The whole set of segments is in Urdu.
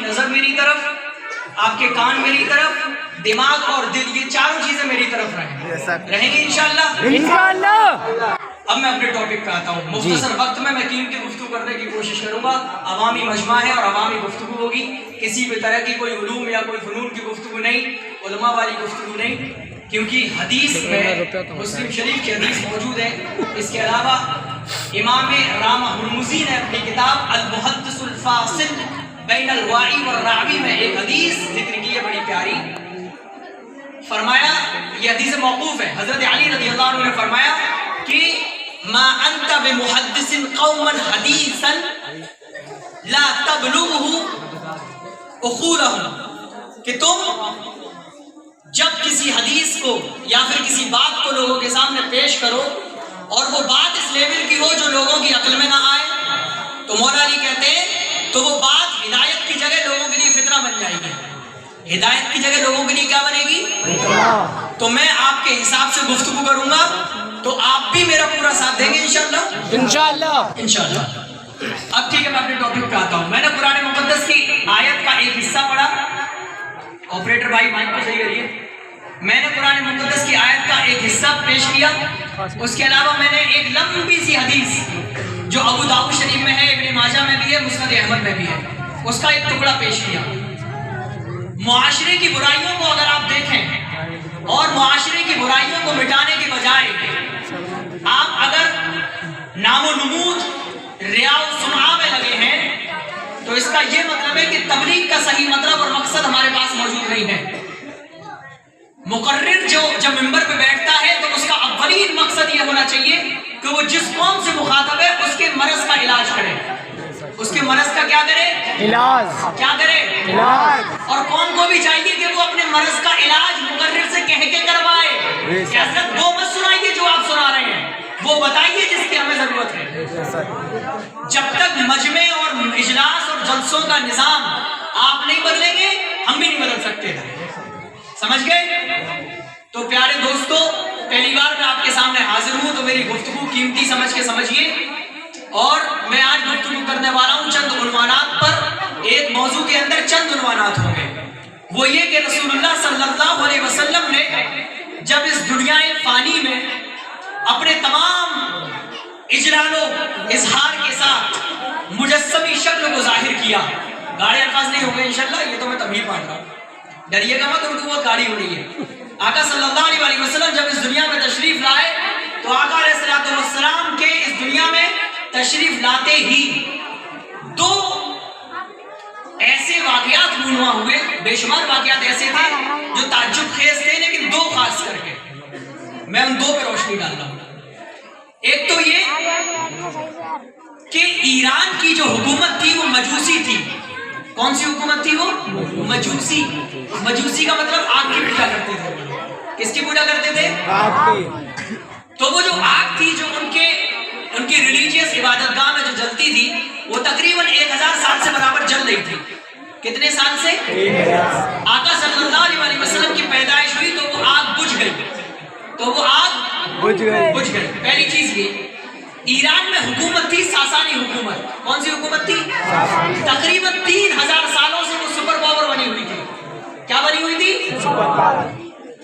نظر میری طرف، آپ کے کان میری طرف، دماغ اور دل، یہ چاروں چیزیں میری طرف رہیں گی انشاءاللہ انشاءاللہ۔ اب میں اپنے ٹاپک پہ آتا ہوں. مختصر وقت میں قیمتی گفتگو کرنے کی کوشش کروں گا. عوامی مجمع ہے اور عوامی گفتگو ہوگی، کسی بھی طرح کی کوئی علوم یا کوئی فنون کی گفتگو نہیں، علماء والی گفتگو نہیں، کیونکہ حدیث میں مسلم شریف کی حدیث موجود ہے. اس کے علاوہ امام رامہ ہرمزی نے اپنی کتاب المحدث الفاصل بین الواعی والراوی میں ایک حدیث ذکر کی ہے بڑی پیاری. فرمایا، یہ حدیث موقوف ہے، حضرت علی رضی اللہ عنہ نے فرمایا کہ ما انت بمحدث قوما حدیثا لا تبلغه عقولهم، کہ تم جب کسی حدیث کو یا پھر کسی بات کو لوگوں کے سامنے پیش کرو اور وہ بات اس لیول کی ہو جو لوگوں کی عقل میں نہ آئے، تو مولا علی کہتے ہیں تو وہ بات ہدایت کی جگہ لوگوں کے لیے فتنہ بن جائے گی. ہدایت کی جگہ لوگوں کے لیے کیا بنے گی؟ تو میں آپ کے حساب سے گفتگو کروں گا تو آپ بھی میرا پورا ساتھ دیں گے انشاءاللہ انشاءاللہ. اب ٹھیک ہے، میں اپنے ٹاپک پہ آتا ہوں. میں نے قرآن مقدس کی آیت کا ایک حصہ پڑھا. آپریٹر بھائی مائک کو صحیح کریے. میں نے قرآن مقدس کی آیت کا ایک حصہ پیش کیا. اس کے علاوہ میں نے ایک لمبی سی حدیث جو ابو داؤد شریف میں ہے، ابن ماجہ میں بھی ہے، مسند احمد میں بھی ہے، اس کا ایک ٹکڑا پیش کیا. معاشرے کی برائیوں کو اگر آپ دیکھیں اور معاشرے کی برائیوں کو مٹانے کے بجائے آپ اگر نام و نمود ریا و سمعہ میں لگے ہیں تو اس کا یہ مطلب ہے کہ تبلیغ کا صحیح مطلب اور مقصد ہمارے پاس موجود نہیں ہے. مقرر جو جب ممبر پہ بیٹھتا ہے تو اس کا اولین مقصد یہ ہونا چاہیے کہ وہ جس قوم سے مخاطب ہے اس کے مرض کا علاج کرے. اس کے مرض کا کیا کرے؟ علاج. کیا کرے؟ علاج. اور قوم کو بھی چاہیے کہ وہ اپنے مرض کا علاج مقرر سے کہہ کے کروائے. کہ حضرت وہ مت سنائیے جو آپ سنا رہے ہیں، وہ بتائیے جس کی ہمیں ضرورت ہے. جب تک مجمع اور اجلاس اور جلسوں کا نظام آپ نہیں بدلیں گے ہم بھی نہیں بدل سکتے. سمجھ گئے؟ تو پیارے دوستو، پہلی بار میں آپ کے سامنے حاضر ہوں تو میری گفتگو قیمتی سمجھ کے سمجھیے. اور میں آج گفتگو کرنے والا ہوں چند عنوانات پر. ایک موضوع کے اندر چند عنوانات ہوں گے. وہ یہ کہ رسول اللہ صلی اللہ علیہ وسلم نے جب اس دنیا فانی میں اپنے تمام اجلال و اظہار کے ساتھ مجسمی شکل کو ظاہر کیا. گاڑے الفاظ نہیں ہوں گے انشاءاللہ، یہ تو میں تبلیغ پڑھ رہا ہوں، ڈریے گا مت، اردو بہت گاڑی ہو رہی ہے. آقا صلی اللہ علیہ وسلم جب اس دنیا میں تشریف لائے تو آقا علیہ السلام کے اس دنیا میں تشریف لاتے ہی دو ایسے واقعات رونما ہوئے. بے شمار واقعات ایسے تھے جو تعجب خیز تھے، لیکن دو خاص کر کے میں ان دو پہ روشنی ڈال رہا ہوں. ایک تو یہ کہ ایران کی جو حکومت تھی وہ مجوسی تھی. کون سی حکومت تھی وہ؟ مجوسی. مجوسی کا مطلب آگ کی پوجا کرتے تھے. کس کی پوجا کرتے تھے؟ آگ کی. تو وہ جو آگ تھی جو ان کی ریلیجیس عبادت گاہ میں جو جلتی تھی وہ تقریباً 1000 سال سے برابر جل رہی تھی. کتنے سال سے؟ آقا صلی اللہ علیہ وسلم کی پیدائش ہوئی تو وہ آگ بجھ گئی. تو وہ آگ بجھ گئی. پہلی چیز یہ. ایران میں حکومت تھی ساسانی حکومت. کون سی حکومت تھی؟ تقریباً 3000 سالوں سے وہ سپر پاور بنی ہوئی تھی. کیا بنی ہوئی تھی؟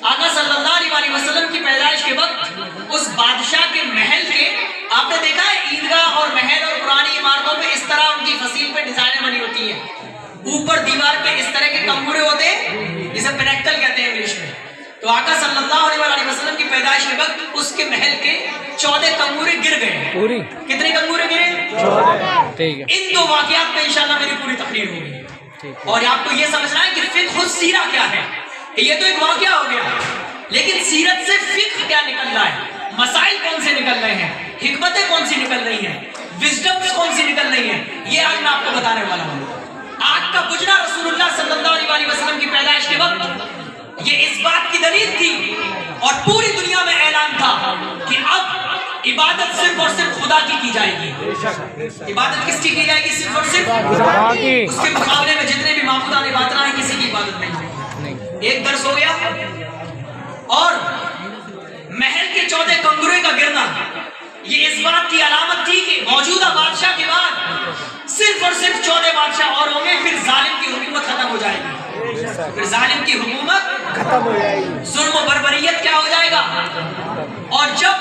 آقا صلی اللہ علیہ وسلم کی پیدائش کے وقت اس بادشاہ کے محل کے، آپ نے دیکھا ہے عیدگاہ اور محل اور پرانی عمارتوں پہ اس طرح ان کی فصیل پہ ڈیزائنیں بنی ہوتی ہیں. اوپر دیوار پہ اس طرح کے کمورے ہوتے ہیں جسے پینیکٹل کہتے ہیں انگلش میں. تو آقا صلی اللہ علیہ وسلم کی پیدائش کے وقت اس کے محل کے 14 کمورے گر گئے. کتنے کمورے گرے؟ 14. ان دو واقعات میں انشاءاللہ میری پوری تقریر ہوگی. اور آپ کو یہ سمجھنا ہے کہ فقہ السیرہ کیا ہے. یہ تو ایک واقعہ ہو گیا، لیکن سیرت سے فقہ کیا نکل رہا ہے، مسائل کون سے نکل رہے ہیں، حکمتیں کون سی نکل رہی ہیں، وزڈمز کون سی نکل رہی ہیں، یہ آج میں آپ کو بتانے والا ہوں. آگ کا بجھنا رسول اللہ صلی اللہ علیہ وسلم کی پیدائش کے وقت یہ اس بات کی دلیل تھی اور پوری دنیا میں اعلان تھا کہ اب عبادت صرف اور صرف خدا کی جائے گی. عبادت کس کی جائے گی؟ صرف اور صرف خدا کی. اس کے مقابلے میں جتنے بھی معبودان عبادت ہیں کسی کی عبادت نہیں. ایک درس ہو گیا. اور محل کے 14 کنگرے کا گرنا یہ اس بات کی علامت تھی کہ موجودہ بادشاہ کے بعد صرف اور صرف 14 بادشاہ اور ہوں گے، پھر ظالم کی حکومت پھر ظالم کی حکومت ختم ہو جائے گی، ظلم و بربریت کیا ہو جائے گا. اور جب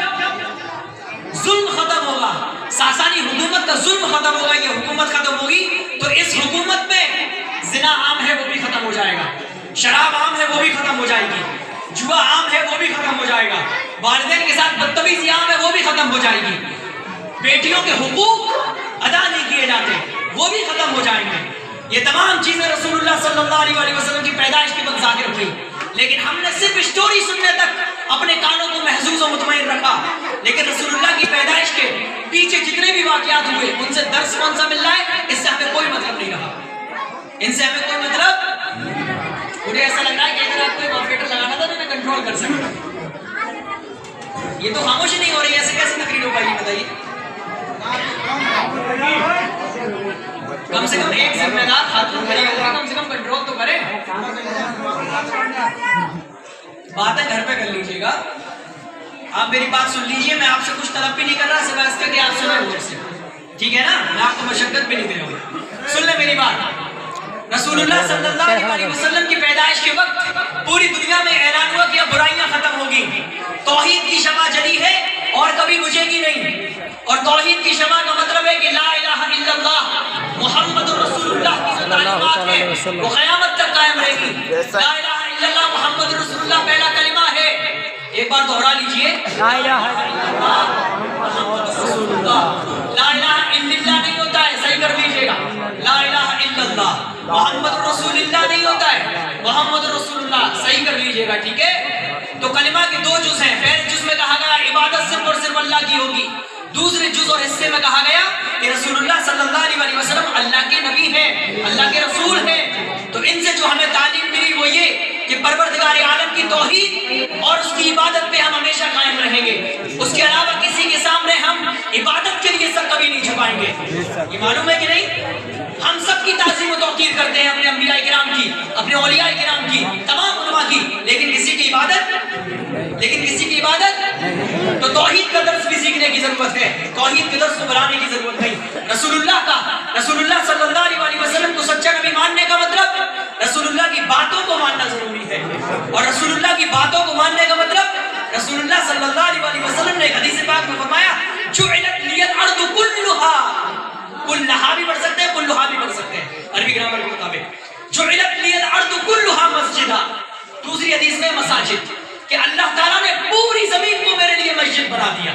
ظلم ختم ہوگا، ساسانی حکومت کا ظلم ختم ہوگا، یہ حکومت ختم ہوگی، تو اس حکومت میں زنا عام ہے وہ بھی ختم ہو جائے گا، شراب عام ہے وہ بھی ختم ہو جائے گی، جوا عام ہے وہ بھی ختم ہو جائے گا، والدین کے ساتھ بدتمیزی عام ہے وہ بھی ختم ہو جائے گی، بیٹیوں کے حقوق ادا نہیں کیے جاتے وہ بھی ختم ہو جائیں گے. یہ تمام چیزیں رسول اللہ صلی اللہ علیہ وسلم کی پیدائش کے وقت ظاہر ہوئی، لیکن ہم نے صرف اسٹوری سننے تک اپنے کانوں کو محظوظ و مطمئن رکھا. لیکن رسول اللہ کی پیدائش کے پیچھے جتنے بھی واقعات ہوئے ان سے درس کون سا مل رہا ہے؟ اس سے ہمیں کوئی مطلب نہیں رہا، ان سے ہمیں کوئی مطلب. مجھے ایسا لگ رہا ہے کہ اگر آپ کو آپریٹر لگانا تھا تو میں کنٹرول کر سکتا. یہ تو خاموشی نہیں ہو رہی ہے، ایسے کیسے تقریر ہو پائے گی بتائیے. کم سے کم ایک ذمہ دار خاتون کھڑی ہو کم سے کم کنٹرول تو کرے. باتیں گھر پہ کر لیجیے گا. آپ میری بات سن لیجیے، میں آپ سے کچھ طلب بھی نہیں کر رہا سوائے اس کے کہ آپ سنیں مجھ سے، ٹھیک ہے نا؟ میں آپ کو مشقت بھی نہیں دے رہا ہوں. سن لیں میری بات. رسول اللہ صلی اللہ علیہ وسلم کی پیدائش کے وقت پوری دنیا میں اعلان ہوا کہ اب برائیاں ختم ہوگی، توحید کی شمع جلی ہے اور کبھی بجھے گی نہیں. اور توحید کی شمع کا مطلب ہے کہ لا الہ الا اللہ محمد رسول اللہ کی جو تعلیمات ہے وہ قیامت تک قائم رہے گی. لا الہ الا اللہ محمد رسول اللہ پہلا کلمہ ہے. ایک بار دوہرا لیجئے، لا الہ الا اللہ محمد رسول اللہ. لا الہ الا اللہ نہیں ہوتا ہے، صحیح کر لیجئے گا. لا الہ الا اللہ محمد رسول اللہ نہیں ہوتا ہے، محمد رسول اللہ صحیح کر لیجئے گا، ٹھیک ہے؟ تو کلمہ کے دو جز ہیں. پہلے جز میں کہا گیا عبادت صرف اور صرف اللہ کی ہوگی. دوسرے جز اور حصے میں کہا گیا کہ رسول اللہ صلی اللہ علیہ وسلم اللہ کے نبی ہیں، اللہ کے رسول ہیں. تو ان سے جو ہمیں تعلیم ملی وہ یہ کہ پروردگار عالم کی توحید اور اس کی عبادت پہ ہم ہمیشہ قائم رہیں گے. اس کے علاوہ کسی کے سامنے ہم عبادت کے لیے سر کبھی نہیں جھکائیں گے. یہ معلوم ہے کہ نہیں؟ ہم سب کی تعظیم و توقیر کرتے ہیں، اپنے انبیاء کرام کی، اپنے اولیاء کرام کی، تمام علماء کی، لیکن کسی کی عبادت تو توحید کا درس بھی سیکھنے کی ضرورت ہے، توحید کے درس کو بڑھانے کی ضرورت نہیں. رسول اللہ صلی اللہ علیہ وسلم کو سچا نبی ماننے کا مطلب رسول اللہ کی باتوں کو ماننا ضروری ہے. اور رسول اللہ کی باتوں کو ماننے کا مطلب رسول اللہ صلی اللہ علیہ وسلم نے حدیث پاک میں فرمایا جعلت لی الارض کلھا بھی پڑھ سکتے ہیں، کلھا بھی پڑھ سکتے ہیں عربی گرامر کے مطابق. جعلت لی الارض کلھا مسجدا. دوسری حدیث میں مساجد کہ اللہ تعالیٰ نے پوری زمین کو میرے لیے مسجد بنا دیا،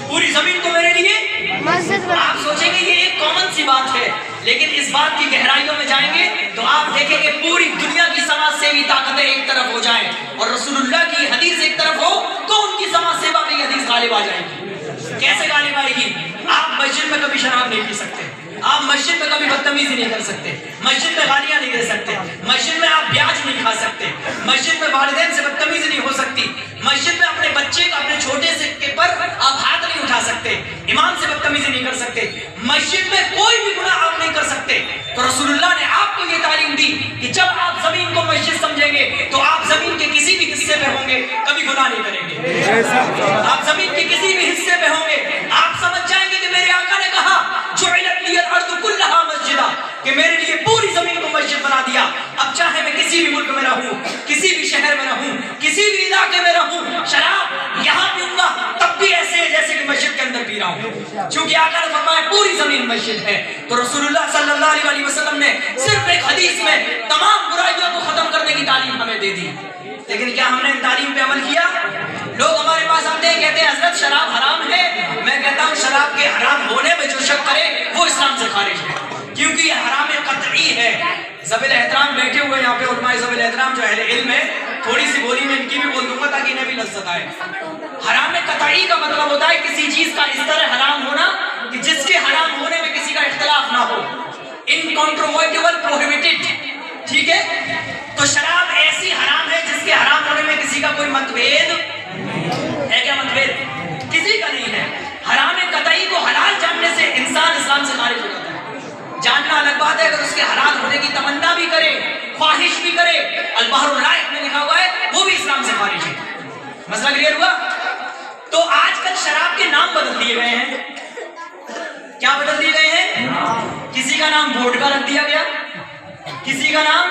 پوری زمین کو میرے لیے مسجد. آپ سوچیں گے یہ ایک کامن سی بات ہے، لیکن اس بات کی گہرائیوں میں جائیں گے تو آپ دیکھیں گے پوری دنیا کی سماج سیوی طاقتیں ایک طرف ہو جائیں اور رسول اللہ کی حدیث ایک طرف ہو تو ان کی سماج سیوا میں یہ حدیث غالب آ جائے گی. کیسے غالب آئے گی؟ آپ مسجد میں کبھی شراب نہیں پی سکتے، آپ مسجد میں کبھی بدتمیزی نہیں کر سکتے، مسجد میں گالیاں نہیں دے سکتے، مسجد میں آپ بیاج نہیں کھا سکتے، مسجد میں والدین سے بدتمیزی نہیں ہو سکتی، مسجد میں اپنے بچے کا اپنے چھوٹے سے کے پر آپ ہاتھ نہیں اٹھا سکتے، امام سے بدتمیزی نہیں کر سکتے، مسجد میں کوئی بھی گناہ آپ نہیں کر سکتے. تو رسول اللہ نے آپ کو یہ تعلیم دی کہ جب آپ زمین کو مسجد سمجھیں گے تو آپ زمین کے کسی بھی حصے میں ہوں گے کبھی گناہ نہیں کریں گے. آپ زمین کے کسی بھی حصے میں ہوں گے آپ سمجھ جائیں گے کہ میرے آقا نے کہا جعلت لی الارض کلھا مسجدا کہ میرے لیے پوری زمین کو مسجد بنا دیا. اب چاہے میں کسی بھی ملک میں رہوں، کسی بھی شہر میں رہوں، کسی بھی علاقے میں رہوں، شراب یہاں پیوں گا تب بھی ایسے ہے جیسے کہ مسجد کے اندر پی رہا ہوں، چونکہ آقا نے فرمایا پوری زمین مسجد ہے. تو رسول اللہ صلی اللہ علیہ وسلم نے صرف ایک حدیث میں تمام برائیوں کو ختم کرنے کی تعلیم ہمیں دے دی. لیکن کیا ہم نے ان تعلیم پہ عمل کیا؟ لوگ ہمارے پاس آتے ہیں کہتے ہیں حضرت شراب حرام ہے. میں کہتا ہوں شراب کے حرام ہونے میں جو شک کرے وہ اسلام سے خارج ہے، کیونکہ یہ حرام قطعی ہے. ذوی الاحترام بیٹھے ہوئے یہاں پہ علماء ذوی الاحترام جو اہل علم ہے، تھوڑی سی بولی میں ان کی بھی بول دوں گا تاکہ انہیں بھی لذت آئے. حرام قطعی کا مطلب ہوتا ہے کسی چیز کا اس طرح حرام ہونا کہ جس کے حرام ہونے میں کسی کا اختلاف نہ ہو، انکانٹروورٹیبل پروہیبٹڈ. ٹھیک ہے؟ تو شراب ایسی حرام ہے جس کے حرام ہونے میں کسی کا کوئی متبھید ہے. کیا متبھید؟ کسی کا نہیں ہے. حرام قطعی کو حلال جاننے سے انسان اسلام سے خارج ہو جاتا ہے. جاننا الگ بات ہے، اگر اس کے حلال ہونے کی تمنا بھی کرے، خواہش بھی کرے، البحر الرائق میں لکھا ہوا ہے وہ بھی اسلام سے خارج ہے. مسئلہ کلیئر ہوا؟ تو آج کل شراب کے نام بدل دیے گئے ہیں. کیا بدل دیے گئے ہیں؟ کسی کا نام ووڈکا رکھ دیا گیا، کسی کا نام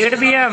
8 PM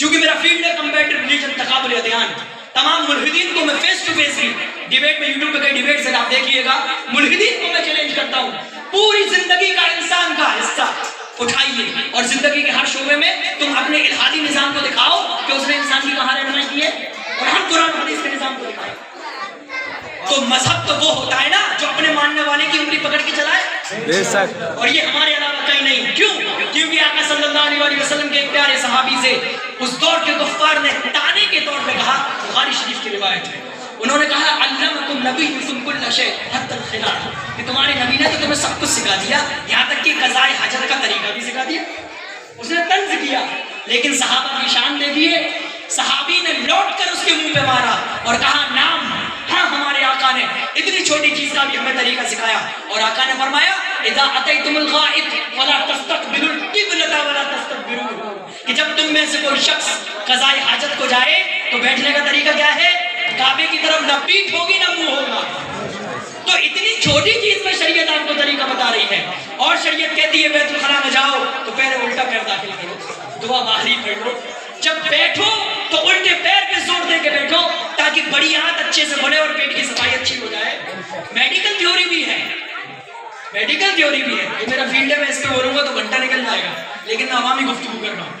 چونکہ میرا فیلڈ ہے کمپیٹیو ریلیجن، تقابل ادیان، تمام ملحدین کو میں فیس ٹو فیس ہی ڈیبیٹ میں، یوٹیوب پہ کئی ڈیبیٹس ہیں آپ دیکھیے گا، ملحدین کو میں چیلنج کرتا ہوں، پوری زندگی کا انسان کا حصہ اٹھائیے اور زندگی کے ہر شعبے میں تم اپنے الہادی نظام کو دکھاؤ کہ اس نے انسان کی کہاں رہنمائی کی ہے، اور ہم قرآن حدیث کے نظام کو دکھائیں۔ تو مذہب تو وہ ہوتا ہے نا جو اپنے ماننے والے کی انگلی پکڑ کے چلائے، بے شک، اور یہ ہمارے علاوہ کہیں نہیں۔ کیوں؟ کیونکہ آقا صلی اللہ علیہ وسلم کے ایک پیارے صحابی سے اس دور کے کفار نے تانے کے طور پہ کہا، بخاری شریف کی روایت ہے، انہوں نے کہا علمکم نبیکم کل شیء حتی الخلاء، کہ تمہارے نبی نے تو تمہیں سب کچھ سکھا دیا، یہاں تک کہ قضاء حاجت کا طریقہ بھی سکھا دیا، اس نے طنز کیا۔ لیکن صحابہ کی شان دیکھیے، صحابی نے لوٹ کر اس کے منہ پہ مارا اور کہا نام، ہاں ہمارے آقا نے اتنی چھوٹی چیز کا بھی ہمیں طریقہ سکھایا، اور آقا نے فرمایا اذا اتیتم الغائط فلا تستقبلوا القبلة ولا تستدبروه، کہ جب تم میں سے کوئی شخص قضاء حاجت کو جائے تو بیٹھنے کا طریقہ کیا ہے؟ کعبے کی طرف نہ پیٹھ ہوگی نہ منہ ہوگا۔ تو اتنی چھوٹی چیز میں شریعت آپ کو طریقہ بتا رہی ہے، اور شریعت کہتی ہے بیت الخلا میں جاؤ تو پیر الٹا پیر داخل کرو، دعا باہری پڑھ لو، جب بیٹھو تو الٹے پیر پہ زور دے کے بیٹھو تاکہ بڑی آنت اچھے سے بنے اور پیٹ کی صفائی اچھی ہو جائے۔ میڈیکل تھیوری بھی ہے، میڈیکل تھیوری بھی ہے، یہ میرا فیلڈ ہے، میں اس پہ بولوں گا تو گھنٹہ نکل جائے گا، لیکن میں عوامی گفتگو کر رہا ہوں۔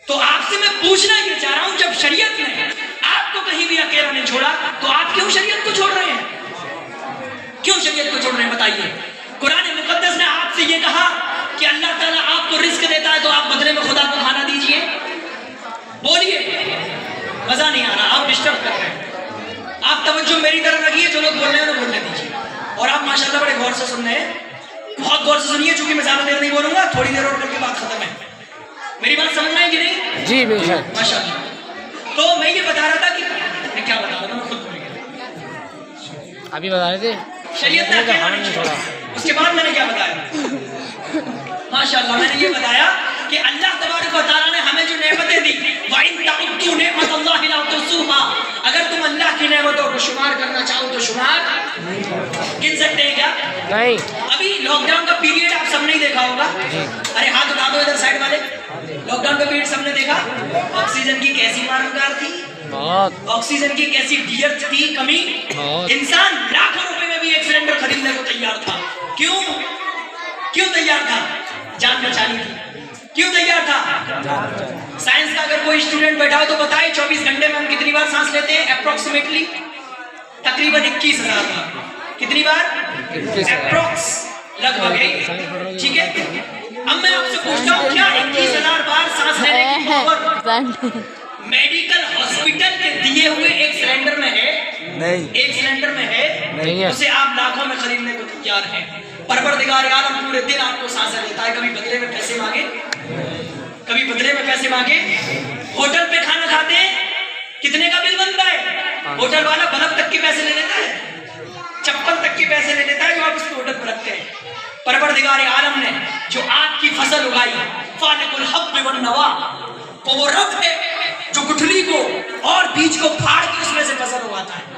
تو آپ سے میں پوچھنا یہ چاہ رہا ہوں، جب شریعت نے آپ کو کہیں بھی اکیلا نہیں چھوڑا تو آپ کیوں شریعت کو چھوڑ رہے ہیں؟ کیوں شریعت کو چھوڑ رہے ہیں بتائیے؟ قرآن مقدس نے آپ سے یہ کہا کہ اللہ تعالیٰ آپ کو رزق دیتا ہے تو آپ بدلے میں خدا کو کھانا دیجئے، بولیے، مزہ نہیں آ رہا، آپ ڈسٹرب کر رہے ہیں، آپ توجہ میری طرف رکھیے، جو لوگ بول رہے ہیں انہیں بولنے دیجیے، اور آپ ماشاءاللہ بڑے غور سے سن رہے ہیں، بہت غور سے سنیے، چونکہ میں زیادہ دیر نہیں بولوں گا، تھوڑی دیر اور کر کے بات ختم ہے، میری بات سمجھ رہے ہیں کہ نہیں؟ جی بے شک، ماشاءاللہ۔ تو میں یہ بتا رہا تھا کہ میں کیا بتا رہا تھا، میں خود بھول گیا، ابھی بتا رہے تھے شریعت نے اکیلا نہیں چھوڑا، اس کے بعد میں نے کیا بتایا؟ ماشاءاللہ میں نے یہ بتایا کہ اللہ تبارک و تعالیٰ نے ہمیں جو نعمتیں دی، وَإِن تَعُدُّوا نِعْمَتَ اللَّهِ لَا تُحْصُوهَا، اگر تم اللہ کی نعمتوں کو شمار کرنا چاہو تو شمار گن سکتے ہیں کیا؟ نہیں۔ ابھی لاک ڈاؤن کا پیریڈ آپ سب نے دیکھا ہوگا، ارے ہاتھ اٹھا دو ادھر سائڈ والے، لاک ڈاؤن کا پیریڈ سب نے دیکھا، آکسیجن کی کیسی مارکار تھی، بہت، آکسیجن کی کیسی ڈیئرتھ تھی، کمی، انسان لاکھوں روپے میں بھی ایک سلنڈر خریدنے کو تیار تھا، کیوں تیار تھا؟ جان بچانی تھی، کیوں تیار تھا؟ سائنس کا اگر کوئی اسٹوڈنٹ بیٹھا ہو تو بتائے 24 گھنٹے میں ہم کتنی بار سانس لیتے ہیں؟ اپروکسیمیٹلی تقریباً 21,000 بار، کتنی بار؟ اپروکس، لگ بھگ، ٹھیک ہے؟ اب میں آپ سے پوچھتا ہوں کیا 21,000 بار سانس لینے کی پاور میڈیکل ہاسپٹل کے دیے ہوئے ایک سلنڈر میں ہے؟ نہیں، ایک سلنڈر میں ہے، نہیں ہے، اسے آپ لاکھوں میں خریدنے کو تیار ہیں۔ پروردگار عالم پورے دن آپ کو سانسیں دیتا ہے، کبھی بدلے میں پیسے مانگے، کبھی بدلے میں پیسے مانگے۔ ہوٹل پہ کھانا کھاتے ہیں، کتنے کا بل بنتا ہے؟ ہوٹل والا بلب تک کے پیسے لے لیتا ہے، چپل تک کے پیسے لے لیتا ہے جو آپ اس کو ہوٹل پہ رکھتے ہیں۔ پروردگار عالم نے جو آپ کی فصل اگائی، فالق الحب والنوا، وہ رب ہے جو گٹھلی کو اور بیج کو پھاڑ کے اس میں سے فصل اگاتا ہے۔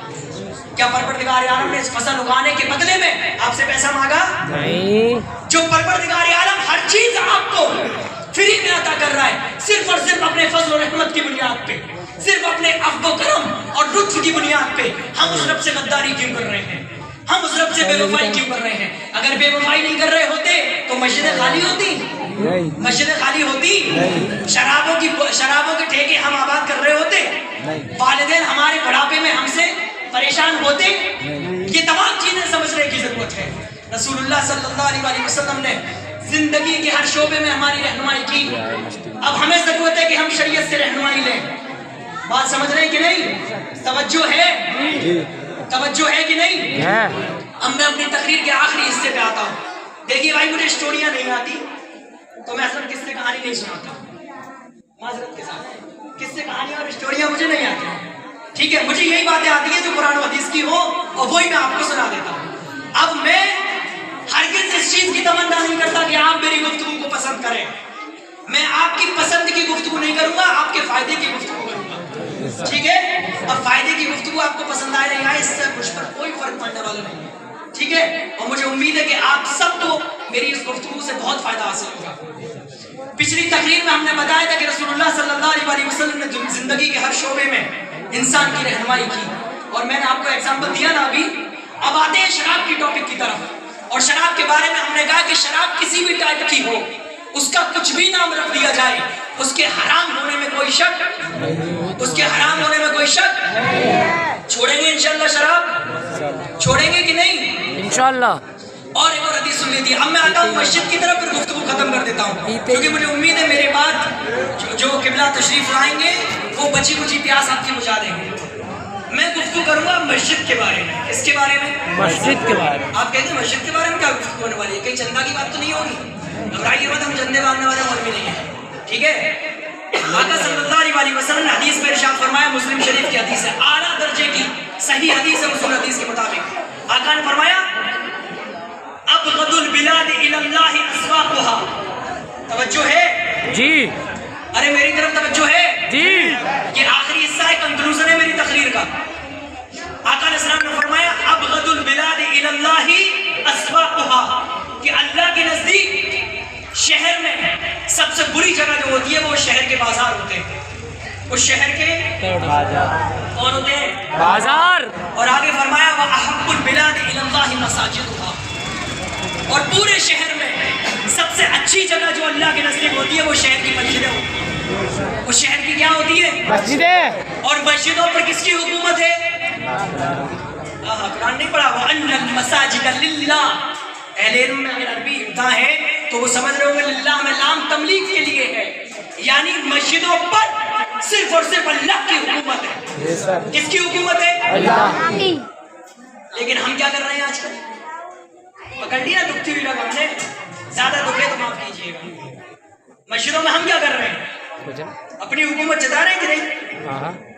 کیا پروردگار عالم نے اس فصل اگانے کے بدلے میں آپ سے پیسہ مانگا؟ نہیں، جو پروردگار عالم ہر چیز آپ کو فری میں عطا کر رہا ہے، صرف اور صرف اپنے فضل و رحمت کی بنیاد پہ، صرف اپنے عفو و کرم اور لطف کی بنیاد پہ، ہم اس رب سے غداری کیوں کر رہے ہیں؟ ہم اس رب سے بے وفائی کیوں کر رہے ہیں؟ اگر بے وفائی نہیں کر رہے ہوتے تو مسجدیں خالی ہوتی، مسجدیں خالی ہوتی، شرابوں کے ٹھیکے ہم آباد کر رہے ہوتے، والدین ہمارے بڑھاپے میں ہم سے پریشان ہوتے، یہ تمام چیزیں سمجھنے کی ضرورت ہے۔ رسول اللہ صلی اللہ علیہ وسلم نے زندگی کے ہر شعبے میں ہماری رہنمائی کی، اب ہمیں ضرورت ہے کہ ہم شریعت سے رہنمائی لیں۔ بات سمجھ رہے ہیں کہ نہیں؟ توجہ ہے؟ توجہ ہے کہ نہیں؟ اب میں اپنی تقریر کے آخری حصے پہ آتا ہوں۔ دیکھیے بھائی، مجھے اسٹوریاں نہیں آتی تو میں اصل قصے کہانی نہیں سناتا، معذرت کے ساتھ قصے کہانی اور اسٹوریاں مجھے نہیں آتی، ٹھیک ہے؟ مجھے یہی باتیں آتی ہیں جو قرآن و حدیث کی ہو اور وہی میں آپ کو سنا دیتا ہوں۔ اب میں ہرگز اس چیز کی تمنا نہیں کرتا کہ آپ میری گفتگو کو پسند کریں، میں آپ کی پسند کی گفتگو نہیں کروں گا، آپ کے فائدے کی گفتگو کروں گا، ٹھیک ہے؟ اب فائدے کی گفتگو آپ کو پسند آئے نہیں آئے اس سے مجھ پر کوئی فرق پڑنے والا نہیں ہے، ٹھیک ہے؟ اور مجھے امید ہے کہ آپ سب کو میری اس گفتگو سے بہت فائدہ حاصل ہوگا۔ پچھلی تقریر میں ہم نے بتایا تھا کہ رسول اللہ صلی اللہ علیہ وسلم نے زندگی کے ہر شعبے میں انسان کی رہنمائی کی، اور میں نے آپ کو ایگزامپل دیا نا ابھی. اب آتے ہیں شراب کی ٹاپک کی طرف، اور شراب کے بارے میں ہم نے کہا کہ شراب کسی بھی ٹائپ کی ہو، اس کا کچھ بھی نام رکھ دیا جائے، اس کے حرام ہونے میں کوئی شک، اس کے حرام ہونے میں کوئی شک. چھوڑیں گے انشاءاللہ شراب؟ چھوڑیں گے کہ نہیں؟ انشاءاللہ. اور ایک اور حدیث سن لیجیے. اب میں آتا ہوں مسجد کی طرف، پھر گفتگو ختم کر دیتا ہوں، کیونکہ مجھے امید ہے میرے بعد جو قبلہ تشریف لائیں گے وہ بچی کچی پیاس آپ کی بجھا دیں گے. میں گفتگو کروں گا مسجد کے بارے میں. کس کے بارے میں؟ مسجد کے بارے میں. آپ کہیں گے مسجد کے بارے میں کیا گفتگو ہونے والی ہے؟ کہیں چندہ کی بات تو نہیں ہوگی؟ گھبرائیے مت، ہم چندے مانگنے والے اور بھی نہیں ہیں، ٹھیک ہے؟ آقا صلی اللہ علیہ وسلم نے حدیث میں ارشاد فرمایا، مسلم شریف کی حدیث ہے، اعلیٰ درجے کی صحیح حدیث ہے اصول حدیث کے مطابق. آقا نے فرمایا ابغض البلاد الی اللہ اسواقها. توجہ ہے جی؟ ارے میری طرف توجہ ہے جی. یہ آخری حصہ ہے، کنکلوژن ہے میری تقریر کا. آقا علیہ السلام نے فرمایا ابغض البلاد الی اللہ اسواقها، کہ اللہ کے نزدیک شہر میں سب سے بری جگہ جو ہوتی ہے وہ شہر کے بازار ہوتے ہیں. اس شہر کے کون ہوتے ہیں؟ بازار. اور آگے فرمایا وَأَحَبُّ الْبِلَادِ إِلَى اللَّهِ مَسَاجِدُهَا، اور پورے شہر میں سب سے اچھی جگہ جو اللہ کے نزدیک ہوتی ہے وہ شہر کی مسجدیں ہوتی ہیں. وہ شہر کی کیا ہوتی ہے؟ مسجدیں. اور مسجدوں پر کس کی حکومت ہے؟ قرآن نہیں پڑھا وَأَنَّ الْمَسَاجِدَ لِلَّهِ. اہل علم میں اگر عربی ارداں ہے تو وہ سمجھ رہے ہوں گے للہ میں لام تملیغ کے لیے ہے، یعنی مسجدوں پر صرف اور صرف اللہ کی حکومت ہے. کس کی حکومت ہے؟ اللہ. لیکن ہم کیا کر رہے ہیں آج کل؟ پکڑ لیا دکھتی ہوئی لگا ہم نے، زیادہ دکھے تو معاف کیجیے گا. مسجدوں میں ہم کیا کر رہے ہیں؟ اپنی حکومت جتا رہے ہیں کہ نہیں؟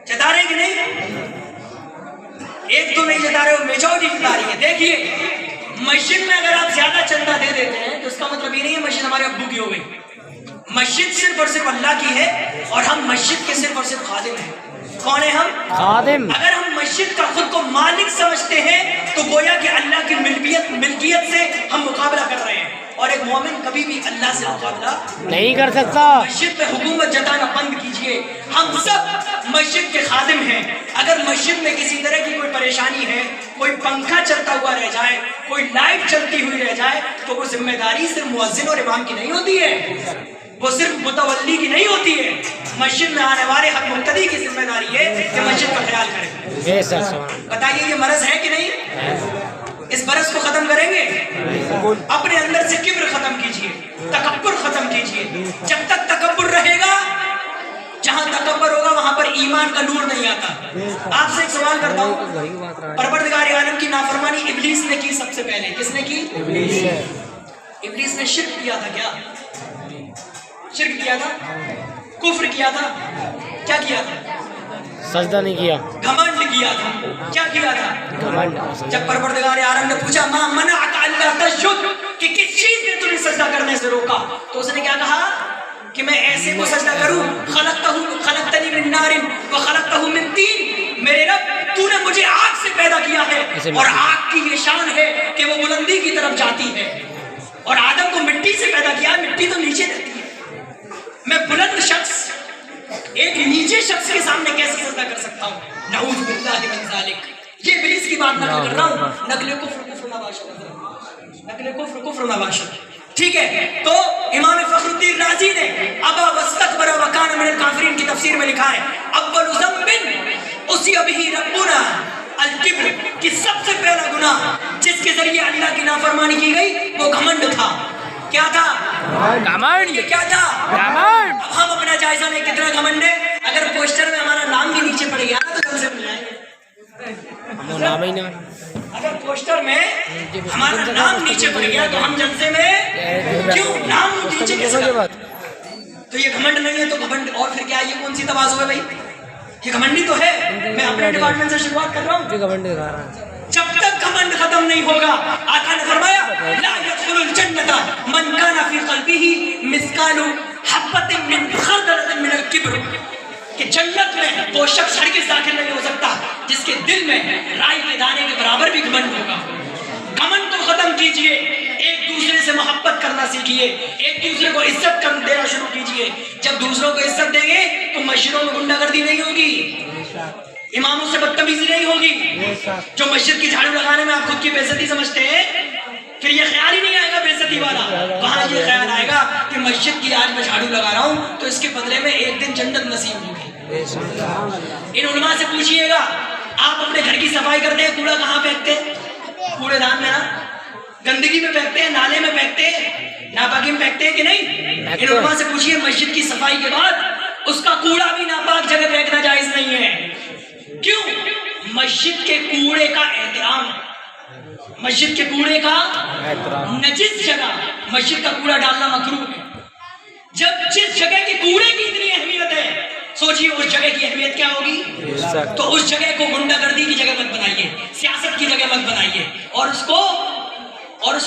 جتا رہے ہیں کہ نہیں؟ ایک تو نہیں جتا رہے ہو، میجورٹی جتا رہی ہے. دیکھیے مسجد میں اگر آپ زیادہ چندہ دے دیتے ہیں تو اس کا مطلب یہ نہیں ہے مسجد ہمارے ابو کی ہو گئی. مسجد صرف اور صرف اللہ کی ہے، اور ہم مسجد کے صرف اور صرف خادم ہیں. کون ہیں ہم؟ خادم. اگر ہم مسجد کا خود کو مالک سمجھتے ہیں تو گویا کہ اللہ کی ملکیت سے ہم مقابلہ کر رہے ہیں، اور ایک مومن کبھی بھی اللہ سے مقابلہ نہیں کر سکتا. مسجد پہ حکومت جتانا بند کیجئے. ہم سب مسجد کے خادم ہیں. اگر مسجد میں کسی طرح کی کوئی پریشانی ہے، کوئی پنکھا چلتا ہوا رہ جائے، کوئی لائٹ چلتی ہوئی رہ جائے، تو وہ ذمہ داری صرف مؤذن اور امام کی نہیں ہوتی ہے، وہ صرف متولی کی نہیں ہوتی ہے. مسجد میں آنے والے ہر مقتدی کی ذمہ داری ہے کہ مسجد کا خیال کرے. بتائیے یہ مرض ہے کہ نہیں؟ اس مرض کو ختم کریں گے؟ اپنے اندر سے کبر ختم کیجئے، تکبر ختم کیجئے. جب تک تکبر رہے گا، جہاں تکبر ہوگا وہاں پر ایمان کا نور نہیں آتا. آپ سے ایک سوال کرتا ہوں، پروردگار عالم کی نافرمانی ابلیس نے کی سب سے پہلے. کس نے کی؟ ابلیس نے شرک کیا تھا. کیا شرک کیا تھا؟ کفر کیا تھا؟ کیا کیا تھا؟ سجدہ نہیں کیا. گھمنڈ کیا تھا. کیا کیا تھا؟ گھمنڈ. جب پروردگار عالم نے پوچھا ما منعک الا تسجد، کہ کس چیز نے تمہیں سجدہ کرنے سے روکا، تو اس نے کیا کہا کہ میں ایسے کو سجدہ کروں؟ خلقتنی من نار وخلقتہ من طین. میرے رب تو نے مجھے آگ سے پیدا کیا ہے، اور آگ کی یہ شان ہے کہ وہ بلندی کی طرف جاتی ہے، اور آدم کو مٹی سے پیدا کیا، مٹی تو نیچے رہتی ہے. میں بلند شخص ایک نیچے شخص کے سامنے کیسے سجدہ کر سکتا ہوں؟ نعوذ باللہ من ذالک. یہ ابلیس کی بات نقل کر رہا ہوں. نقل کفر نہ باشد، نقل کفر نہ باشد. ٹھیک ہے؟ تو امام فخر الدین رازی نے ابا واستکبر وکان من الکافرین کی تفسیر میں لکھا ہے اول ذنب اسی بہ ربنا الکبر، کہ سب سے پہلا گناہ جس کے ذریعے اللہ کی نافرمانی کی گئی وہ گھمنڈ تھا. کیا تھا؟ گھمنڈ. یہ کیا تھا؟ گھمنڈ. اب ہم اپنا جائزہ لیں کتنا گھمنڈ ہے. اگر پوسٹر میں ہمارا نام بھی نیچے پڑ گیا نا تو ہم سے مل جائیں گے. نام ہی نہ. اگر پوسٹر میں ہمارا نام نیچے پڑ گیا تو ہم جلسے میں کیوں نام نیچے کیسے گا؟ تو یہ گھمنڈ نہیں ہے تو گھمنڈ اور پھر کیا؟ یہ کون سی تواضع ہے بھائی؟ یہ گھمنڈی تو ہے. میں اپنے ڈپارٹمنٹ سے شروعات کر رہا ہوں. گھمنڈ دکھا رہا ہے. جب تک گھمنڈ ختم نہیں ہوگا، آقا نے فرمایا لا يدخل الجنة من كان في قلبه مثقال حبة من خردلة من الكبر، کہ جنت میں وہ شخص ہرگز داخل نہیں ہو سکتا جس کے دل میں رائی کے دانے کے برابر بھی گھمنڈ ہوگا. گھمنڈ کو ختم کیجئے. ایک دوسرے سے محبت کرنا کرنا سیکھیے, ایک دوسرے کو عزت دینا شروع کیجیے. جب دوسروں کو عزت دیں گے تو مسجدوں میں غنڈہ گردی نہیں ہوگی, اماموں سے بدتمیزی نہیں ہوگی. جو مسجد کی جھاڑو لگانے میں آپ خود کی بے عزتی سمجھتے ہیں, پھر یہ خیال ہی نہیں آئے گا بے عزتی والا, وہاں یہ خیال آئے گا کہ مسجد کی آج میں جھاڑو لگا رہا ہوں تو اس کے بدلے میں ایک دن جنت نصیب ہوگی. ان علماء سے پوچھئے گا, آپ اپنے گھر کی صفائی کرتے ہیں, کوڑا کہاں پھینکتے ہیں؟ کوڑے دان میں نا, گندگی میں پھینکتے ہیں, نالے میں پھینکتے ہیں, ناپاکی میں پھینکتے ہیں کہ نہیں؟ ان علماء سے پوچھئے مسجد کی صفائی کے بعد اس کا کوڑا بھی ناپاک جگہ پھینکنا جائز نہیں ہے. کیوں؟ مسجد کے کوڑے کا احترام, مسجد کے کوڑے کا نجس جگہ مسجد کا کوڑا ڈالنا مکروہ ہے. جب جس جگہ کے کوڑے کی اتنی اہمیت ہے, سوچیے اس جگہ کی اہمیت کیا ہوگی. تو اس جگہ کو غنڈہ گردی کی جگہ مت بنائیے, سیاست کی جگہ مت بنائیے, اور اس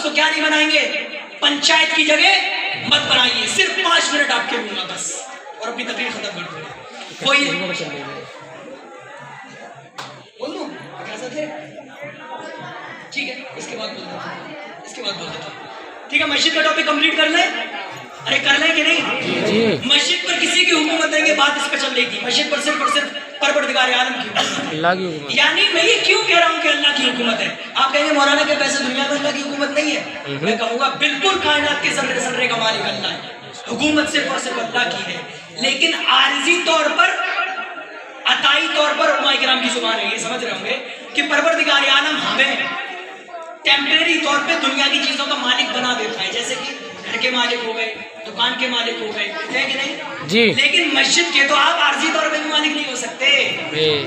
کو کیا نہیں بنائیں گے, پنچایت کی جگہ مت بنائیے. صرف 5 منٹ آپ کے لوں گا بس, اور اپنی تقریر ختم کر دوں. کوئی بول دوں اجازت ہے؟ ٹھیک ہے, اس کے بعد بول دیتا ہوں. ٹھیک ہے, مسجد کا ٹاپک کمپلیٹ کر لیں. ارے کر لیں کہ نہیں؟ مسجد پر کسی کی حکومت دیں گے, بات اس پہ چل رہی تھی. مسجد پر صرف اور صرف پروردگار عالم کی حکومت, یعنی میں یہ کیوں کہہ رہا ہوں کہ اللہ کی حکومت ہے. آپ کہیں گے مولانا کے پیسے دنیا میں اللہ کی حکومت نہیں ہے. میں کہوں گا بالکل کائنات کے ذرے ذرے کا مالک اللہ ہے, حکومت صرف اور صرف اللہ کی ہے. لیکن عارضی طور پر, عطائی طور پر علماء کرام کی زبان ہے, یہ سمجھ رہے ہوں گے کہ پروردگار عالم ہمیں ٹیمپریری طور پہ دنیا کی چیزوں کا مالک بنا دیتا ہے, جیسے کہ گھر کے مالک ہو گئے, دکان کے مالک ہو گئے, ہے کہ نہیں جی. لیکن مسجد کے تو آپ عارضی طور پہ بھی مالک نہیں ہو سکتے,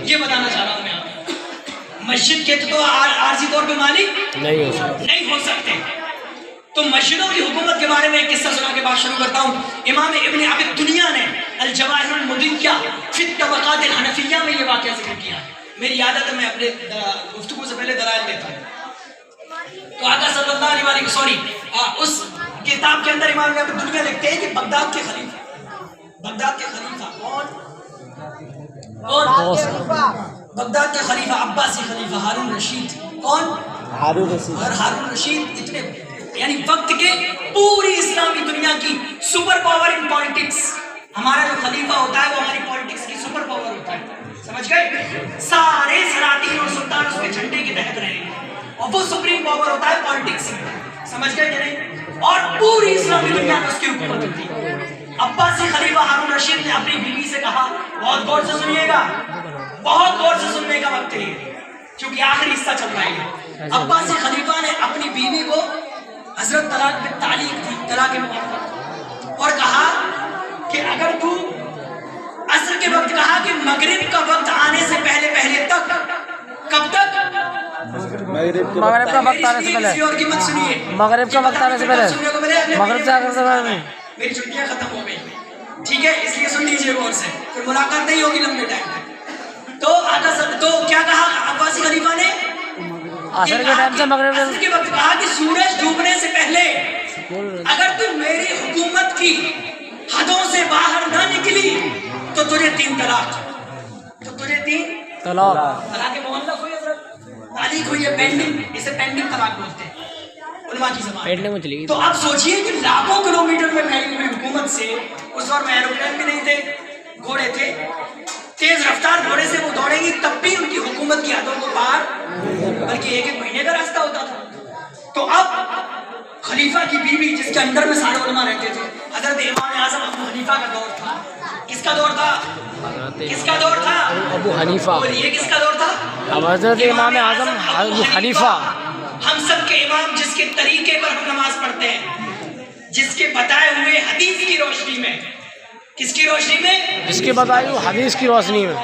یہ بتانا چاہ رہا ہوں میں آپ کو. مسجد کے تو عارضی طور پہ مالک نہیں ہو سکتے. تو مسجدوں کی حکومت کے بارے میں ایک قصہ سنا کے بات شروع کرتا ہوں. امام ابن ابی الدنیا نے الجواہر المدیہ فی الطبقات الحنفیہ میں یہ واقعہ ذکر کیا. میری عادت ہے میں اپنے گفتگو سے پہلے دلائل دیتا ہوں. تو آقا صلی اللہ علیہ وسلم اس کتاب کے اندر امام ابن دنیا لکھتے ہیں کہ بغداد کے خلیفہ کون؟ بغداد کے خلیفہ عباسی خلیفہ ہارون رشید. کون؟ ہارون رشید. اتنے یعنی وقت کے پوری اسلامی دنیا کی سپر پاور ان پالیٹکس. ہمارا جو خلیفہ ہوتا ہے وہ ہماری پالیٹکس کی سپر پاور ہوتا ہے, سمجھ گئے؟ سارے سلاطین اور سلطان اس کے جھنڈے کے تحت رہیں گے, اور وہ سپریم پاور ہوتا ہے پالیٹکس میں, سمجھ گئے کہ نہیں؟ اور پوری اسلامی دنیا میں اس کی حکومت ہوتی ہے. عباسی خلیفہ ہارون رشید نے اپنی بیوی سے کہا, بہت غور سے سنیے گا, بہت غور سے سننے کا وقت ہے کیونکہ آخری حصہ چل رہا ہے. عباسی خلیفہ نے اپنی بیوی کو حضرت طلاق میں تعلیق دی, طلاق مطلق, اور کہا کہ اگر تو عصر کے وقت, کہا کہ مغرب کا وقت آنے سے پہلے تک, کب تک؟ مغرب کا وقت آنے سے پہلے, مغرب کا وقت آنے سے پہلے, مغرب سے آنے سے پہلے. میری چھٹیاں ختم ہو گئی, ٹھیک ہے, اس لیے سن لیجیے غور سے, پھر ملاقات نہیں ہوگی لمبے ٹائم تک. تو کیا کہا عباسی خلیفہ نے؟ عصر کے ٹائم سے مغرب کے وقت, کہا کہ سورج ڈوبنے سے پہلے اگر تم میری حکومت کی حدوں سے باہر نہ نکلی تو تجھے 3 طلاق. تو تجھے 3 طلاق معلق ہوئی, تعلیق ہوئی ہے, پینڈنگ, اسے پینڈنگ طلاق بولتے ہیں علماء کی زبان. تو آپ سوچئے کہ لاکھوں کلومیٹر میں پھیلی ہوئی حکومت سے, اس دور میں ایروپلین بھی نہیں تھے, گھوڑے تھے, تیز رفتار گھوڑے سے وہ دوڑیں گی تب بھی ان کی حکومت کی حدوں کو پار, بلکہ 1 مہینے کا راستہ ہوتا تھا. تو اب خلیفہ کی بیوی جس کے اندر میں سارے علماء رہتے تھے, حضرت امام اعظم ابو حنیفہ کا دور تھا. کس کا دور تھا؟ کس کا دور تھا؟ ابو حنیفہ. یہ کس کا دور تھا؟ حضرت امام اعظم ابو حنیفہ, ہم سب کے امام, جس کے طریقے پر ہم نماز پڑھتے ہیں, جس کے بتائے ہوئے حدیث کی روشنی میں. کس کی روشنی میں؟ جس کے بتائے ہوئے حدیث کی روشنی میں.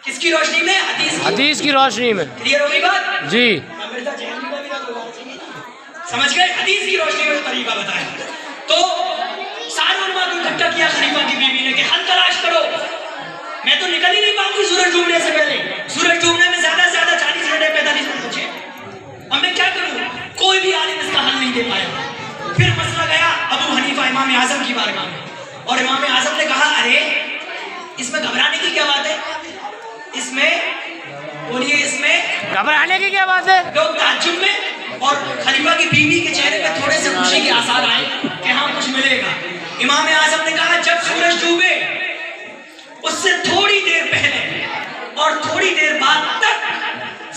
کس کی روشنی میں؟ حدیث کی روشنی میں. کلیئر ہوگی بات؟ جی. سمجھ گئے؟ حدیث کی روشنی میں طریقہ بتایا. تو سارے علماء کو اکٹھا کیا خلیفہ کی بیوی نے کہ حل تلاش کرو, میں تو نکل ہی نہیں پاؤں گی سورج ڈوبنے سے پہلے. سورج ڈوبنے میں زیادہ سے زیادہ 40 منٹ 45 منٹ بچے, اب میں کیا کروں؟ کوئی بھی عالم اس کا حل نہیں دے پایا. پھر مسئلہ گیا ابو حنیفہ امام اعظم کی بارگاہ میں, اور امام اعظم نے کہا ارے اس میں گھبرانے کی کیا بات ہے, اس میں بولیے, اس میں گھبرانے کی کیا بات ہے؟ لوگ تعجب میں, اور خلیفہ کی بیوی کے چہرے پہ تھوڑے سے خوشی کی آثار آئے کہ ہاں کچھ ملے گا. امام اعظم نے کہا جب سورج ڈوبے اس سے تھوڑی دیر پہلے اور تھوڑی دیر بعد تک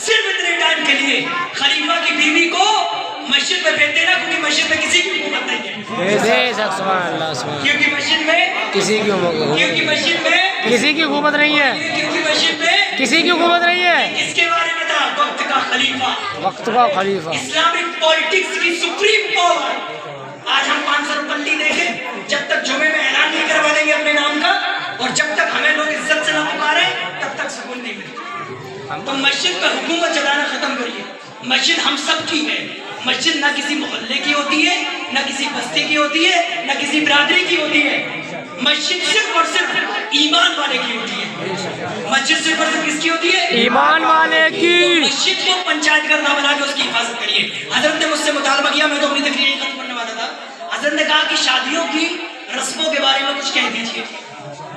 صرف اتنے ٹائم کے لیے خلیفہ کی بیوی کو مسجد میں بھیج دینا, کیونکہ مسجد میں کسی کی حکومت نہیں ہے. سبحان اللہ سبحان اللہ. کیونکہ مسجد میں کسی کی کیونکہ مسجد میں کسی کی حکومت نہیں ہے, کیونکہ مسجد میں کسی کی حکومت نہیں ہے. اس کے بارے میں تھا وقت کا خلیفہ, وقت کا خلیفہ, اسلامک پالیٹکس کی سپریم پاور. آج ہم 500 پلی دیکھیں, جب تک جمعے میں اعلان نہیں کروا دیں گے اپنے نام کا اور جب تک ہمیں لوگ عزت سے نہ پکارے تب تک سکون نہیں ملتا. تو مسجد پر حکومت چلانا ختم کریے. مسجد ہم سب کی ہے. مسجد نہ کسی محلے کی ہوتی ہے, نہ کسی بستی کی ہوتی ہے, نہ کسی برادری کی ہوتی ہے. مسجد صرف اور صرف ایمان والے کی ہوتی ہے. مسجد صرف اور صرف کس کی ہوتی ہے؟ ایمان والے کی. مسجد کو پنچایت گھر نہ بنا کے اس کی حفاظت کریے. حضرت نے مجھ سے مطالبہ کیا, میں تو اپنی تقریر ختم کرنے والا تھا. حضرت نے کہا کہ شادیوں کی رسموں کے بارے میں کچھ کہہ دیجیے.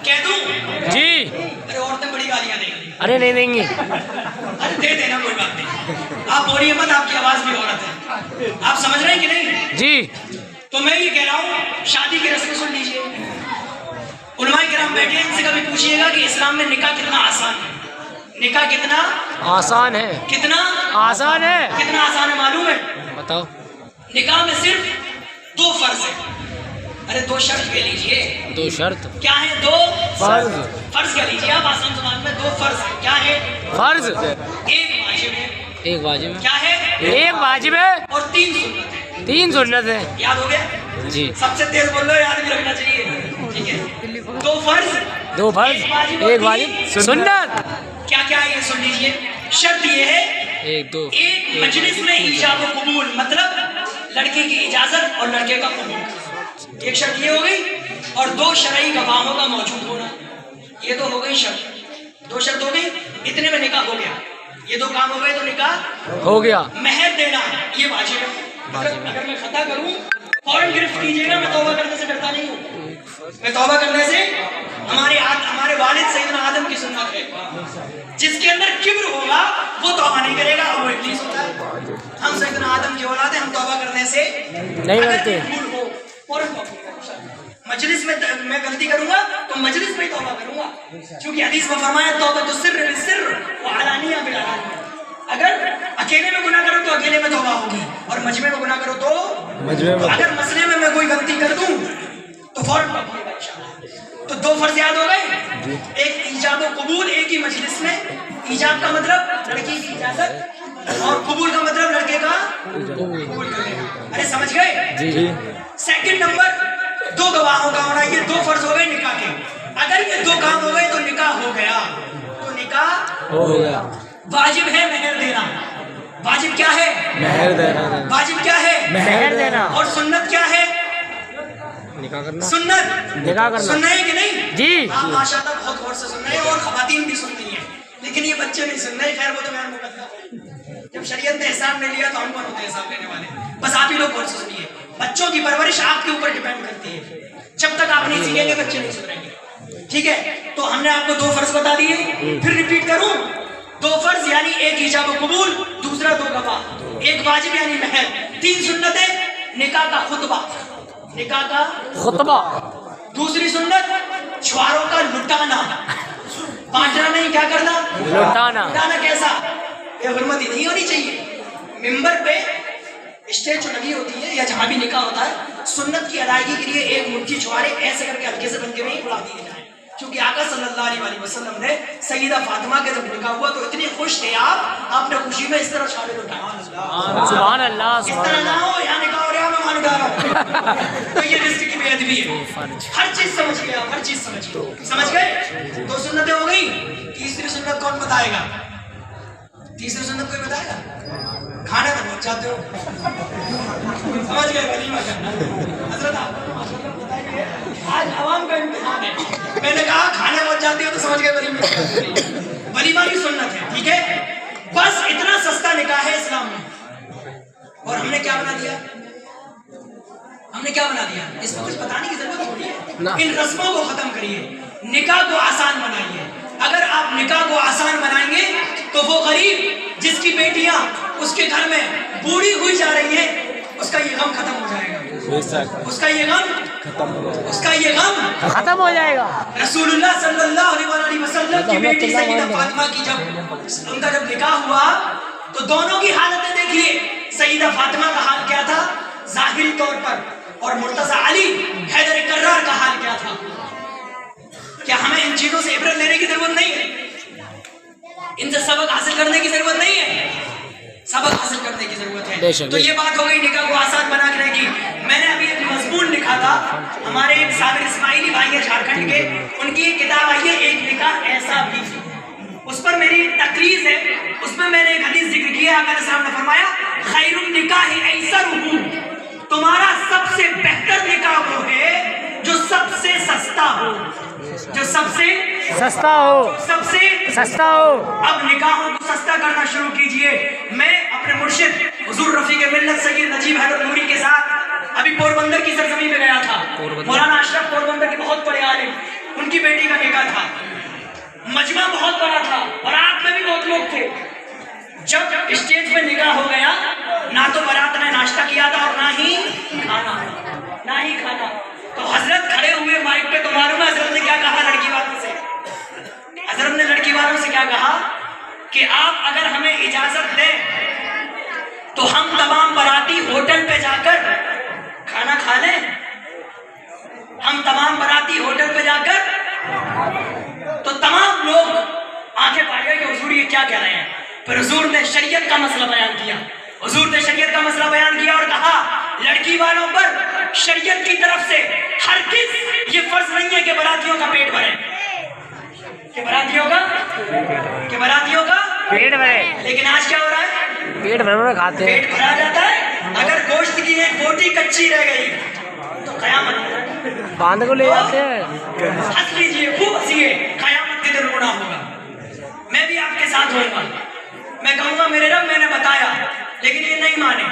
کہہ دوں؟ جی. ارے عورتیں بڑی گالیاں دیں گی. ارے نہیں دیں گی. ارے دے دینا, کوئی بات نہیں. آپ بولیے مت, آپ کی آواز بھی عورت ہے. آپ سمجھ رہے ہیں کہ نہیں؟ جی. تو میں یہ کہہ رہا ہوں شادی کی رسمیں سن لیجیے. علماء کرام بیٹھے, ان سے کبھی پوچھئے گا کہ اسلام میں نکاح کتنا آسان ہے. نکاح کتنا آسان ہے. کتنا آسان ہے. کتنا آسان ہے معلوم ہے؟ بتاؤ. نکاح میں صرف 2 فرض ہیں. ارے 2 شرط کہہ لیجیے. 2 شرط. کیا ہے؟ 2 فرض. فرض کہہ لیجیے آپ آسان زبان میں. 2 فرض ہیں. کیا ہے؟ فرض. 1 واجب ہے. 1 واجب ہے. کیا ہے؟ 1 واجب ہے. اور 3 سنت ہے. 3 سنت ہے. یاد ہو گیا؟ جی. سب سے تیز بول لو, یاد بھی رکھنا چاہیے. ٹھیک ہے. 2 فرض, 2 فرض, 1 واجب, سنت. کیا کیا ہے یہ سن لیجیے. شرط یہ ہے 1 2 ایک مجلس میں ایجاب و قبول, مطلب لڑکی کی اجازت اور لڑکے کا قبول. ایک شرط یہ ہو گئی. اور 2 شرعی گواہوں کا موجود ہونا. یہ تو ہو گئی شرط. 2 شرط ہو گئی. اتنے میں نکاح ہو گیا. یہ 2 کام ہو گئے تو نکاح ہو گیا. مہر دینا یہ واجب ہے. اگر میں خطا کروں فوراً گرفت کیجیے گا, میں توبہ کرنے سے ڈرتا نہیں ہوں. میں توبہ کرنے سے, ہمارے والد سیدنا آدم کی سنت ہے, جس کے اندر کبر ہوگا وہ توبہ نہیں کرے گا, وہ ابلیس ہوتا ہے. ہم سیدنا آدم کی اولاد ہیں, ہم توبہ کرنے سے نہیں ڈرتے. مجلس میں میں غلطی کروں گا تو مجلس میں ہی توبہ کروں گا, کیونکہ حدیث میں فرمایا توبہ تو سر بالسر و علانیہ بالعلانیہ. اگر اکیلے میں گناہ کرو تو اکیلے میں توبہ ہوگی, اور مجمع میں گناہ کرو تو مجمع میں. اگر مسئلے میں کوئی غلطی کر دوں تو فوراً توبہ ہوگا انشاءاللہ. تو 2 فرض یاد ہو گئے. ایک ایجاب و قبول ایک ہی مجلس میں. ایجاب کا مطلب لڑکی کی اجازت, اور قبول کا مطلب لڑکے کا قبول کر لینا. ارے سمجھ گئے؟ جی. سیکنڈ نمبر 2 گواہوں کا ہونا. یہ 2 فرض ہو گئے نکاح کے. اگر یہ 2 کام ہو گئے تو نکاح ہو گیا. تو نکاح ہو گیا. واجب ہے مہر دینا. واجب کیا ہے؟ مہر دینا. واجب کیا ہے؟ مہر دینا. اور سنت کیا ہے؟ نکاح کرنا. سنت نکاح کرنا. سننا ہے کہ نہیں؟ جی. آپ ماشاءاللہ بہت غور سے سن رہے ہیں, اور خواتین بھی سن رہی ہیں, لیکن یہ بچے نہیں سن رہے. خیر وہ تو میرا مقدمہ. جب شریعت نے احسان لے لیا تو ہم کون ہوتے ہیں حساب لینے والے؟ بس آپ ہی لوگ غور سے سنیے. بچوں کی پرورش آپ کے اوپر ڈیپینڈ کرتی ہے. جب تک آپ نہیں سیکھیں گے بچے نہیں سدھریں گے. ٹھیک ہے, تو ہم نے آپ کو 2 فرض بتا دیے. پھر ریپیٹ کروں. 2 فرض یعنی 1 ایجاب و قبول, دوسرا 2 گواہ, 1 واجب یعنی مہر, 3 سنتیں. نکاح کا خطبہ, نکاح کا خطبہ. دوسری سنت چھواروں کا لٹانا. بانٹنا نہیں, کیا کرنا؟ لٹانا. لٹانا کیسا؟ یہ حرمتی نہیں ہونی چاہیے. ممبر پہ اسٹیج جو لگی ہوتی ہے یا جہاں بھی نکاح ہوتا ہے, سنت کی ادائیگی کے لیے 1 مٹھی چھوارے ایسے کر کے ہلکے سے بندے میں اڑا دیے جائیں. کیونکہ آقا صلی اللہ علیہ وسلم نے سیدہ فاطمہ کے جب نکاح ہوا تو اتنے خوش تھے آپ نے خوشی میں اس طرح چھالے لٹائے. سبحان اللہ. اس طرح نہ ہو یا نکاح ہو رہا میں مان اٹھا رہا ہوں. تو یہ رزق کی بے ادبی ہے. ہر چیز سمجھ گئے آپ, ہر چیز سمجھ گئے. 2 سنتیں ہو گئی. تیسری سنت کون بتائے گا؟ تیسری سنت کوئی بتائے گا؟ کھانے میں پہنچ جاتے ہو, سمجھ گئے؟ ولیمہ کرنا. حضرت آپ بتائیے, آج عوام کا امتحان ہے. میں نے کہا کھانے پہنچ جاتے ہو تو سمجھ گئے ولیمہ. ولیمہ کی سنت ہے. ٹھیک ہے, بس اتنا سستا نکاح ہے اسلام میں. اور ہم نے کیا بنا دیا؟ ہم نے کیا بنا دیا؟ اس میں کچھ بتانے کی ضرورت تھوڑی ہے. ان رسموں کو ختم کریے, نکاح کو آسان بنائیے. اگر آپ نکاح کو آسان بنائیں گے تو وہ غریب جس کی بیٹیاں اس کے گھر میں بوڑھی ہوئی جا رہی ہیں, اس کا یہ غم ختم ہو جائے گا. اس کا یہ غم ختم ہو جائے گا. رسول اللہ صلی اللہ علیہ وسلم کی بیٹی سیدہ فاطمہ کی جب ان کا جب نکاح ہوا تو دونوں کی حالتیں دیکھیے. سیدہ فاطمہ کا حال کیا تھا ظاہری طور پر, اور مرتضی علی حیدر کرار کا حال کیا تھا. کیا ہمیں ان چیزوں سے عبرت لینے کی ضرورت نہیں ہے؟ ان سے سبق حاصل کرنے کی ضرورت نہیں ہے؟ سبق حاصل کرنے کی ضرورت ہے. تو یہ بات ہو گئی نکاح کو آسان بنا کے کی. میں نے ابھی ایک مضمون لکھا تھا, ہمارے ایک صابر اسماعیلی بھائی ہیں جھارکھنڈ کے, ان کی ایک کتاب آئی ہے ایک نکاح ایسا بھی. اس پر میری تقریر ہے, اس میں نے ایک حدیث ذکر کی ہے. آقا علیہ السلام نے فرمایا خیر النکاح ایسرہ, تمہارا سب سے بہتر نکاح وہ ہے جو سب سے سستا ہو, جو سب سے سستا ہو, سب سے سستا ہو. اب نکاحوں کو سستا کرنا شروع کیجئے. میں اپنے مرشد حضور رفیق ملت سید نجیب حیدر نوری کے ساتھ ابھی پوربندر کی سرزمین میں گیا تھا. مولانا اشرف پوربندر کے بہت بڑے عالم, ان کی بیٹی کا نکاح تھا. مجمع بہت بڑا تھا, بارات میں بھی بہت لوگ تھے. جب اسٹیج پہ نکاح ہو گیا, نہ تو بارات نے ناشتہ کیا تھا اور نہ ہی کھانا. تو حضرت کھڑے ہوئے مائک پہ, تو معلوم ہے حضرت نے کیا کہا لڑکی والوں سے؟ حضرت نے لڑکی والوں سے کیا کہا کہ آپ اگر ہمیں اجازت دیں تو ہم تمام باراتی ہوٹل پہ جا کر کھانا کھا لیں. ہم تمام باراتی ہوٹل پہ جا کر, تو تمام لوگ آنکھیں پھاڑ گئے کہ حضور یہ کیا کہہ رہے ہیں. پھر حضور نے شریعت کا مسئلہ بیان کیا. حضور نے شریعت کا مسئلہ بیان کیا اور کہا لڑکی والوں پر شریعت کی طرف سے ہرگز یہ فرض نہیں ہے کہ براتیوں کا پیٹ بھرے, کہ براتیوں کا پیٹ بھرے. لیکن آج کیا ہو رہا ہے؟ پیٹ بھر کھاتے ہیں. پیٹ بھرا جاتا ہے. اگر گوشت کی ایک بوٹی کچی رہ گئی تو قیامت باندھ کو لے جاتے ہیں. ہنس لیجیے, خوب ہنسیے, قیامت کے دن رونا ہوگا. میں بھی آپ کے ساتھ ہوں گا. میں کہوں گا میرے رب میں نے بتایا, لیکن یہ نہیں مانے.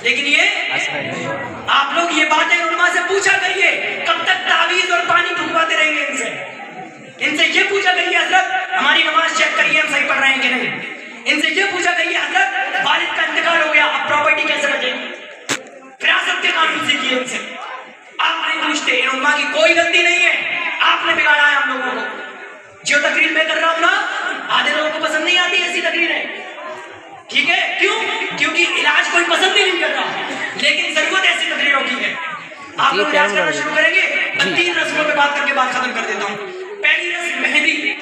لیکن یہ آپ لوگ یہ باتیں علماء سے پوچھا کریے, کب تک تعویذ اور پانی پھکواتے رہیں گے ان سے یہ پوچھا کریے حضرت ہماری نماز چیک کریے ہم صحیح پڑھ رہے ہیں کہ نہیں. ان سے یہ پوچھا کریے حضرت والد کا انتقال ہو گیا اب پراپرٹی کیسے بچے گی, فراست کے قانون سے کیے. ان سے آپ نہیں پوچھتے. ان علماء کی کوئی غلطی نہیں ہے, آپ نے بگاڑا ہے ہم لوگوں کو. جو تقریر میں کر رہا ہوں نا, آدھے لوگوں کو پسند نہیں آتی ایسی تقریریں, ٹھیک ہے, کیوں؟ کیونکہ علاج کوئی پسند نہیں کر رہا, لیکن ضرورت ایسی تقریروں کی ہے. آپ لوگ علاج کرنا شروع کریں گے. میں 3 رسموں پہ بات کر کے بات ختم کر دیتا ہوں. پہلی رسم مہندی.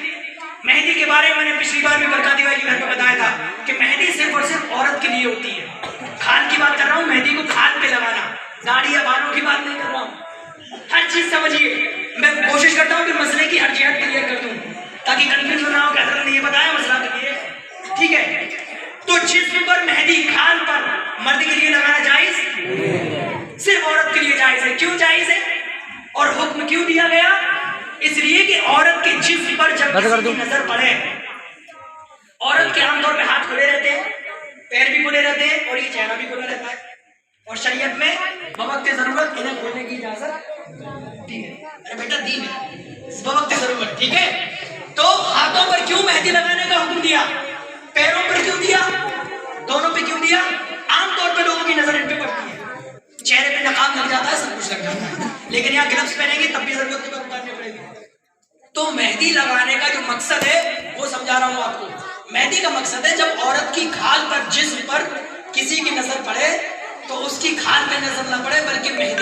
مہندی کے بارے میں نے پچھلی بار بھی برکاتی بھائی کے گھر پہ بتایا تھا کہ مہندی صرف اور صرف عورت کے لیے ہوتی ہے. کھال کی بات کر رہا ہوں, مہندی کو کھال پہ لگانا, داڑھی یا بالوں کی بات نہیں کر رہا ہوں. ہر چیز سمجھیے. میں کوشش کرتا ہوں کہ مسئلے کی ہر جہت کلیئر کر دوں تاکہ کنفیوژن نہ ہو کہ حضرت نے یہ بتایا مسئلہ کلیئر, ٹھیک ہے. تو جسم پر مہندی کھال پر مرد کے لیے لگانا جائز, صرف عورت کے لیے جائز ہے. کیوں جائز ہے اور حکم کیوں دیا گیا؟ اس لیے کہ عورت کے جسم پر جب کسی کی نظر پڑے, عورت کے عام طور پہ ہاتھ کھلے رہتے ہیں, پیر بھی کھلے رہتے ہیں اور یہ چہرہ بھی کھلا رہتا ہے, اور شریعت میں بوقت ضرورت انہیں کھولنے کی اجازت دی ہے. ارے بیٹا دی ہے بوقت ضرورت, ٹھیک ہے. تو ہاتھوں پر کیوں مہندی لگانے کا حکم دیا, پیروں پر کیوں دیا, دونوں پہ کیوں دیا؟ عام طور پہ لوگوں کی نظر ان پہ پڑتی ہے, چہرے پہ نقاب لگ جاتا ہے, سب کچھ لگ جاتا ہے, لیکن یہاں گلفز پہنیں گے تب بھی ضرورت کے بعد اتارنے پڑے گی. تو مہندی لگانے کا جو مقصد ہے وہ سمجھا رہا ہوں آپ کو. مہندی کا مقصد ہے جب عورت کی کھال پر جسم پر کسی کی نظر پڑے تو اس کی کھال پہ نظر نہ پڑے,